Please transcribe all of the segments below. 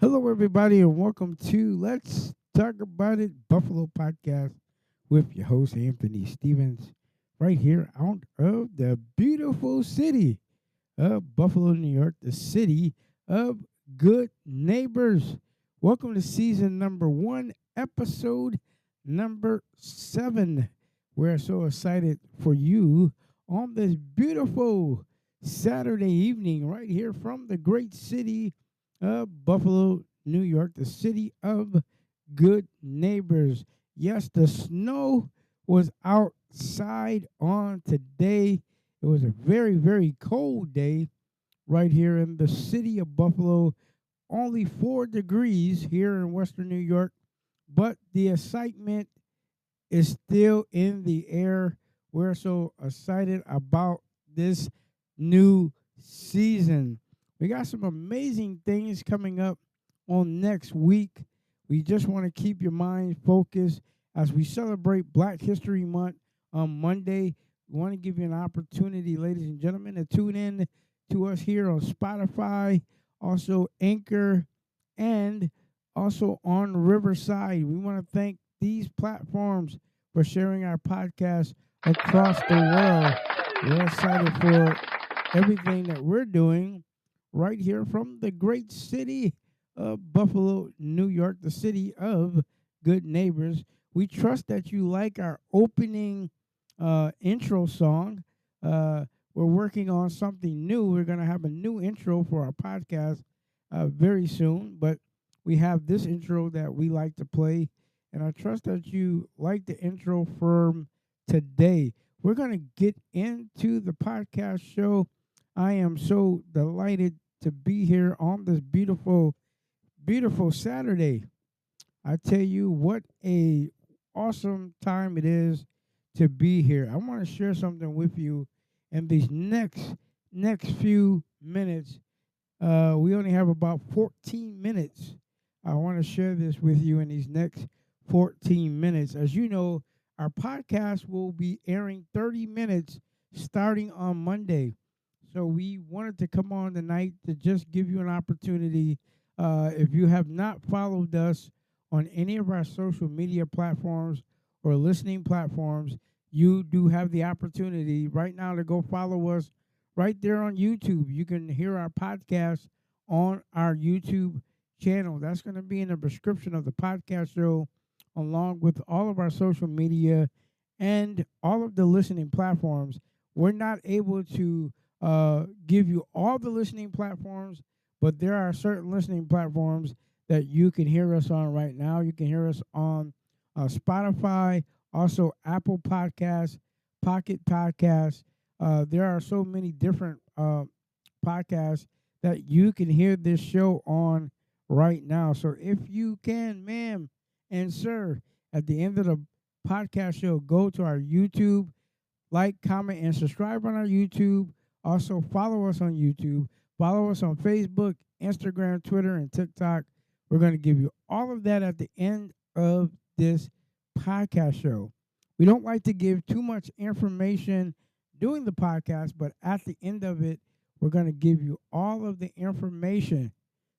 Hello, everybody, and welcome to Let's Talk About It Buffalo Podcast with your host, Anthony Stevens, right here out of the beautiful city of Buffalo, New York, the city of good neighbors. Welcome to season number 1, episode number 7. We're so excited for you on this beautiful Saturday evening right here from the great city of Buffalo, New York, the city of good neighbors. Yes, the snow was outside on today. It was a very, very cold day right here in the city of Buffalo. Only 4 degrees here in Western New York, but the excitement is still in the air. We're so excited about this new season. We got some amazing things coming up on next week. We just want to keep your mind focused as we celebrate Black History Month on Monday. We want to give you an opportunity, ladies and gentlemen, to tune in to us here on Spotify, also Anchor, and also on Riverside. We want to thank these platforms for sharing our podcast across the world. We're excited for everything that we're doing right here from the great city of Buffalo, New York, the city of good neighbors. We trust that you like our opening intro song. We're working on something new. We're going to have a new intro for our podcast very soon, but we have this intro that we like to play, and I trust that you like the intro from today. We're going to get into the podcast show. I am so delighted to be here on this beautiful, beautiful Saturday. I tell you what a awesome time it is to be here. I want to share something with you in these next few minutes. We only have about 14 minutes. I want to share this with you in these next 14 minutes. As you know, our podcast will be airing 30 minutes starting on Monday. So we wanted to come on tonight to just give you an opportunity. If you have not followed us on any of our social media platforms or listening platforms, you do have the opportunity right now to go follow us right there on YouTube. You can hear our podcast on our YouTube channel. That's going to be in the description of the podcast show, along with all of our social media and all of the listening platforms. We're not able to give you all the listening platforms, but there are certain listening platforms that you can hear us on right now. You can hear us on Spotify, also Apple Podcasts, Pocket Podcasts. There are so many different podcasts that you can hear this show on right now. So if you can, ma'am and sir, at the end of the podcast show, go to our YouTube, like, comment, and subscribe on our YouTube. Also, follow us on YouTube. Follow us on Facebook, Instagram, Twitter, and TikTok. We're going to give you all of that at the end of this podcast show. We don't like to give too much information during the podcast, but at the end of it, we're going to give you all of the information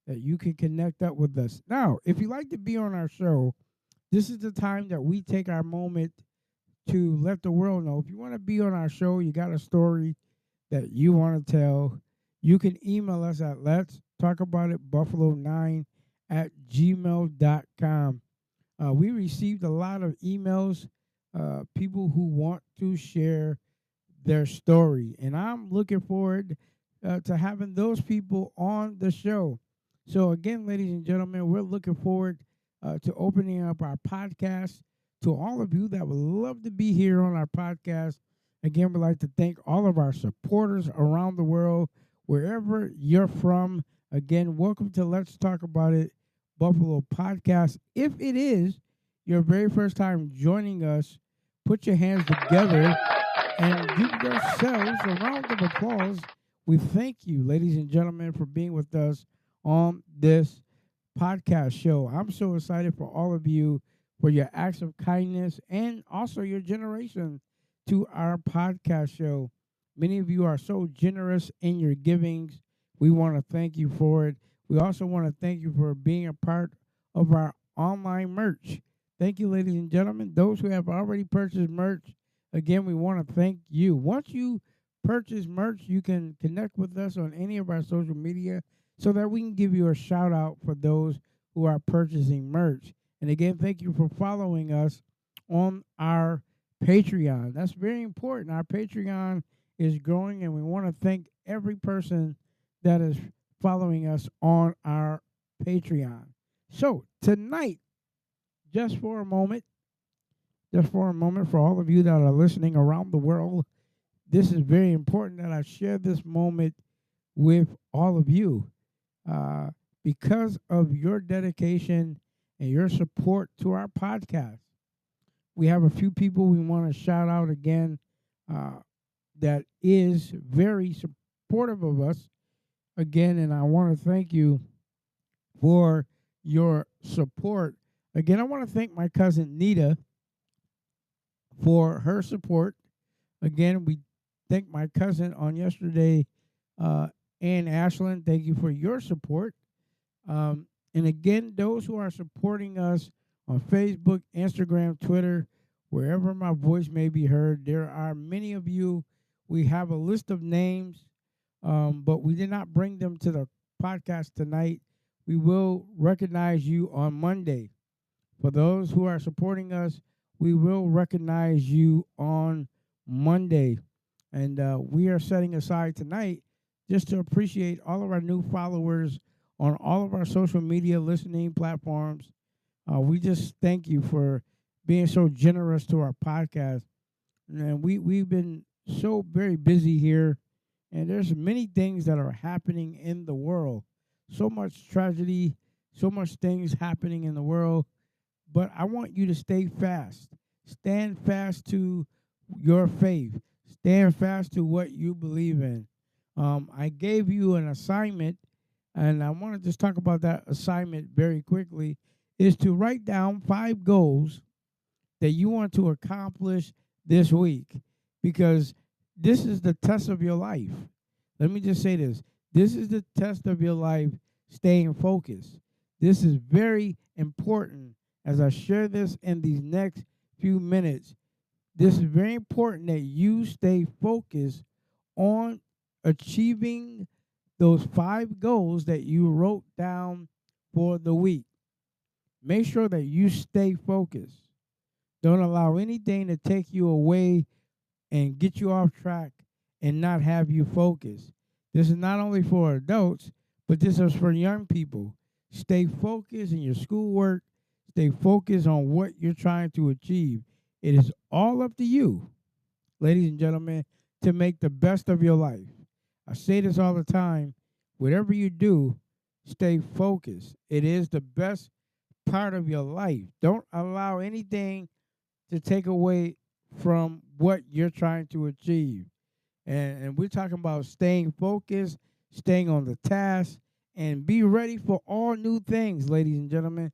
that you can connect up with us. Now, if you'd like to be on our show, this is the time that we take our moment to let the world know. If you want to be on our show, you got a story that you want to tell, you can email us at let's talk about it buffalo9 at gmail.com. We received a lot of emails, people who want to share their story, and I'm looking forward to having those people on the show. So again, ladies and gentlemen, we're looking forward to opening up our podcast to all of you that would love to be here on our podcast. Again, we'd like to thank all of our supporters around the world, wherever you're from. Again, welcome to Let's Talk About It Buffalo Podcast. If it is your very first time joining us, put your hands together and give yourselves a round of applause. We thank you, ladies and gentlemen, for being with us on this podcast show. I'm so excited for all of you for your acts of kindness and also your generation to our podcast show. Many of you are so generous in your givings. We want to thank you for it. We also want to thank you for being a part of our online merch. Thank you, ladies and gentlemen. Those who have already purchased merch, again, we want to thank you. Once you purchase merch, you can connect with us on any of our social media so that we can give you a shout out for those who are purchasing merch. And again, thank you for following us on our Patreon. That's very important. Our Patreon is growing, and we want to thank every person that is following us on our Patreon. So, tonight, just for a moment, for all of you that are listening around the world, this is very important that I share this moment with all of you. Uh, because of your dedication and your support to our podcast, we have a few people we want to shout out again uh, that is very supportive of us again, and I want to thank you for your support. Again, I want to thank my cousin Nita for her support. Again, we thank my cousin on yesterday, Ann Ashland. Thank you for your support. And again, those who are supporting us on Facebook, Instagram, Twitter, wherever my voice may be heard, there are many of you. We have a list of names, but we did not bring them to the podcast tonight. We will recognize you on Monday. For those who are supporting us, we will recognize you on Monday. And we are setting aside tonight just to appreciate all of our new followers on all of our social media listening platforms. We just thank you for being so generous to our podcast. And we've been so very busy here, and there's many things that are happening in the world. So much tragedy, so much things happening in the world. But I want you to stay fast. Stand fast to your faith. Stand fast to what you believe in. I gave you an assignment, and I want to just talk about that assignment very quickly, is to write down 5 goals that you want to accomplish this week, because this is the test of your life. Let me just say this. This is the test of your life, staying focused. This is very important as I share this in these next few minutes. This is very important that you stay focused on achieving those 5 goals that you wrote down for the week. Make sure that you stay focused. Don't allow anything to take you away and get you off track and not have you focused. This is not only for adults, but this is for young people. Stay focused in your schoolwork. Stay focused on what you're trying to achieve. It is all up to you, ladies and gentlemen, to make the best of your life. I say this all the time. Whatever you do, stay focused. It is the best part of your life. Don't allow anything to take away from what you're trying to achieve. And we're talking about staying focused, staying on the task, and be ready for all new things, ladies and gentlemen.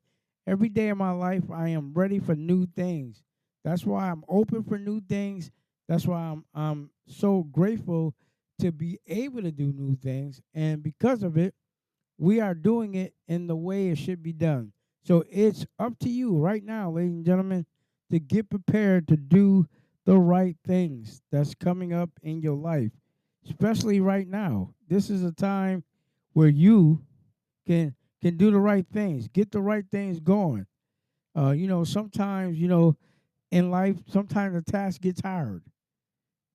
Every day of my life, I am ready for new things. That's why I'm open for new things. That's why I'm so grateful to be able to do new things. And because of it, we are doing it in the way it should be done. So it's up to you right now, ladies and gentlemen, to get prepared to do the right things that's coming up in your life, especially right now. This is a time where you can do the right things, get the right things going. Sometimes, in life, sometimes the task gets hard.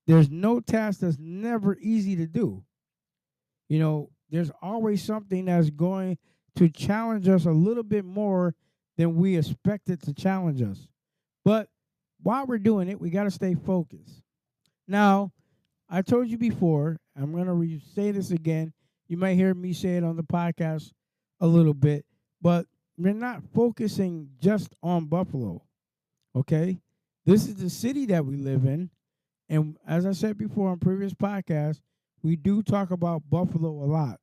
There's no task that's never easy to do. There's always something that's going to challenge us a little bit more than we expect it to challenge us. But while we're doing it, we got to stay focused. Now, I told you before, I'm going to say this again. You might hear me say it on the podcast a little bit, but we're not focusing just on Buffalo, okay? This is the city that we live in. And as I said before on previous podcasts, we do talk about Buffalo a lot.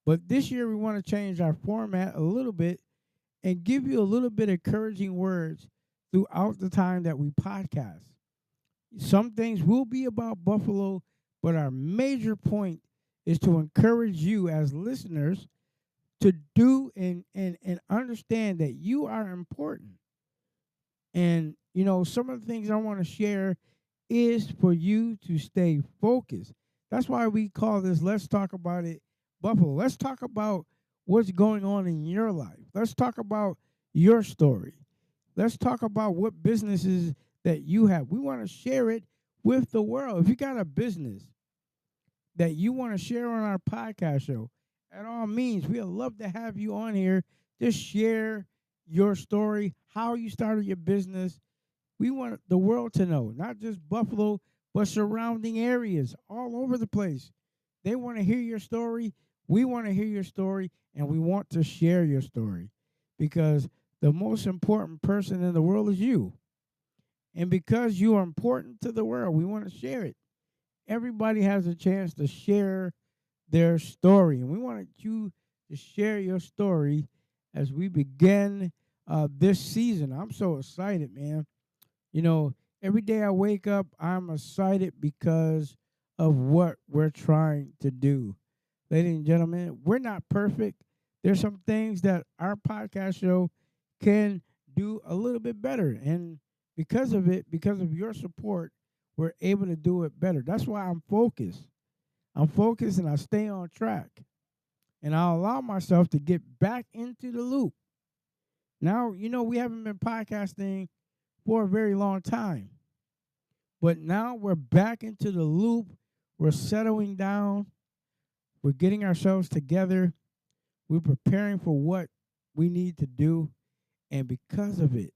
But this year, we want to change our format a little bit and give you a little bit of encouraging words throughout the time that we podcast. Some things will be about Buffalo, but our major point is to encourage you as listeners to do and understand that you are important. And, some of the things I want to share is for you to stay focused. That's why we call this Let's Talk About It Buffalo. Let's talk about what's going on in your life. Let's talk about your story. Let's talk about what businesses that you have. We want to share it with the world. If you got a business that you want to share on our podcast show, at all means, we'd love to have you on here. Just share your story, how you started your business. We want the world to know, not just Buffalo, but surrounding areas all over the place. They want to hear your story. We want to hear your story, and we want to share your story because the most important person in the world is you. And because you are important to the world, we want to share it. Everybody has a chance to share their story, and we want you to share your story as we begin this season. I'm so excited, man. Every day I wake up, I'm excited because of what we're trying to do. Ladies and gentlemen, we're not perfect. There's some things that our podcast show can do a little bit better. And because of it, because of your support, we're able to do it better. That's why I'm focused. I'm focused and I stay on track. And I'll allow myself to get back into the loop. Now, we haven't been podcasting for a very long time. But now we're back into the loop. We're settling down. We're getting ourselves together. We're preparing for what we need to do. And because of it,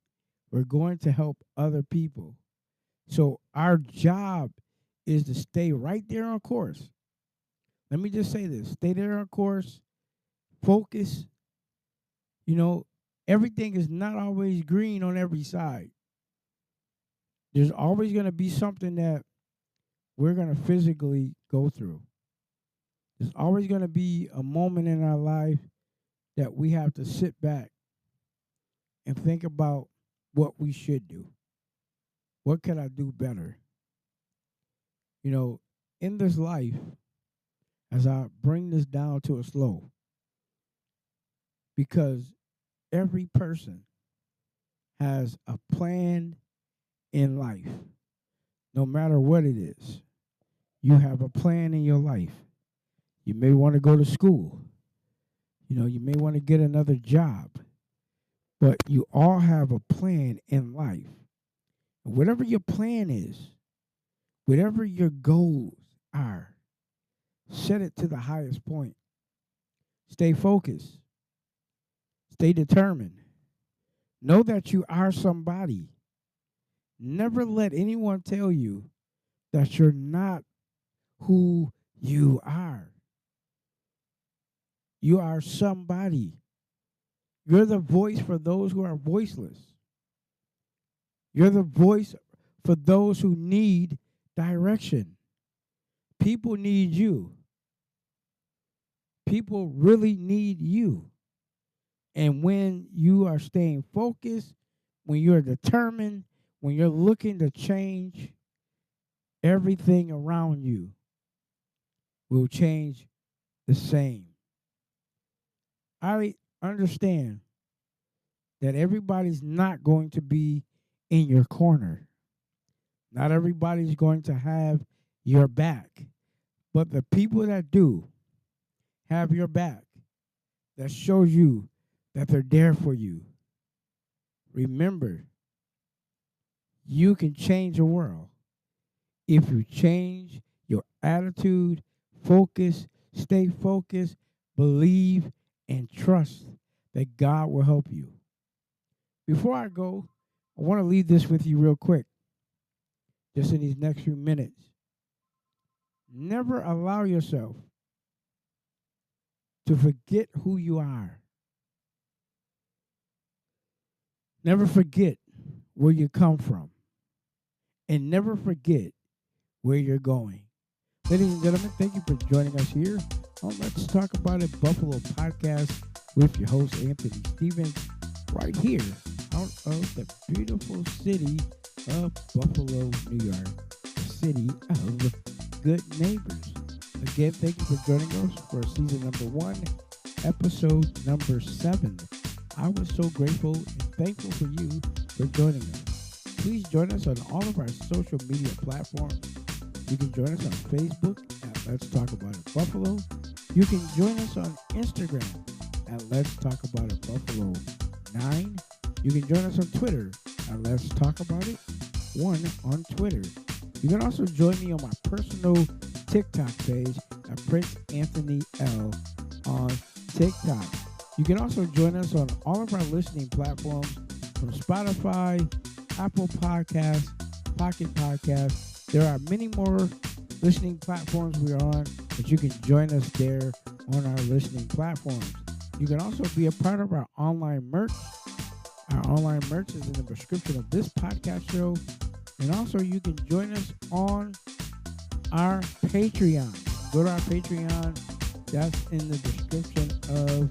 we're going to help other people. So our job is to stay right there on course. Let me just say this. Stay there on course. Focus. Everything is not always green on every side. There's always going to be something that we're going to physically go through. There's always going to be a moment in our life that we have to sit back and think about what we should do. What can I do better? In this life, as I bring this down to a slow, because every person has a plan in life, no matter what it is. You have a plan in your life. You may want to go to school. You may want to get another job. But you all have a plan in life. And whatever your plan is, whatever your goals are, set it to the highest point. Stay focused. Stay determined. Know that you are somebody. Never let anyone tell you that you're not who you are. You are somebody. You're the voice for those who are voiceless. You're the voice for those who need direction. People need you. People really need you. And when you are staying focused, when you're determined, when you're looking to change, everything around you will change the same. I understand that everybody's not going to be in your corner. Not everybody's going to have your back. But the people that do have your back, that shows you that they're there for you. Remember, you can change the world if you change your attitude, focus, stay focused, believe, and trust that God will help you. Before I go, I want to leave this with you real quick, just in these next few minutes. Never allow yourself to forget who you are. Never forget where you come from. And never forget where you're going. Ladies and gentlemen, thank you for joining us here on Let's Talk About It Buffalo podcast with your host, Anthony Stevens, right here out of the beautiful city of Buffalo, New York, the city of good neighbors. Again, thank you for joining us for season number 1, episode number 7. I was so grateful and thankful for you for joining us. Please join us on all of our social media platforms. You can join us on Facebook at Let's Talk About It Buffalo. You can join us on Instagram at Let's Talk About It Buffalo 9. You can join us on Twitter at Let's Talk About It 1 on Twitter. You can also join me on my personal TikTok page at Prince Anthony L on TikTok. You can also join us on all of our listening platforms from Spotify, Apple Podcasts, Pocket Podcasts. There are many more listening platforms we are on, but you can join us there on our listening platforms. You can also be a part of our online merch. Our online merch is in the description of this podcast show. And also you can join us on our Patreon. Go to our Patreon. That's in the description of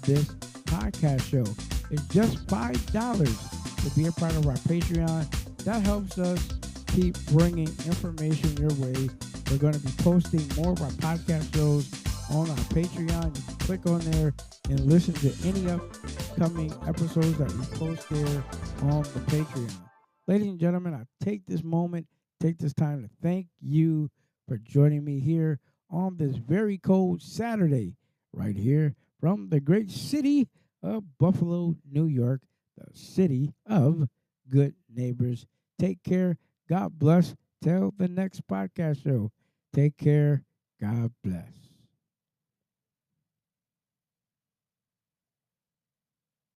this podcast show. It's just $5 to be a part of our Patreon. That helps us keep bringing information your way. We're going to be posting more of our podcast shows on our Patreon. You can click on there and listen to any upcoming episodes that we post there on the Patreon. Ladies and gentlemen, I take this time to thank you for joining me here on this very cold Saturday, right here from the great city of Buffalo, New York, the city of good neighbors. Take care. God bless. Till the next podcast show. Take care. God bless.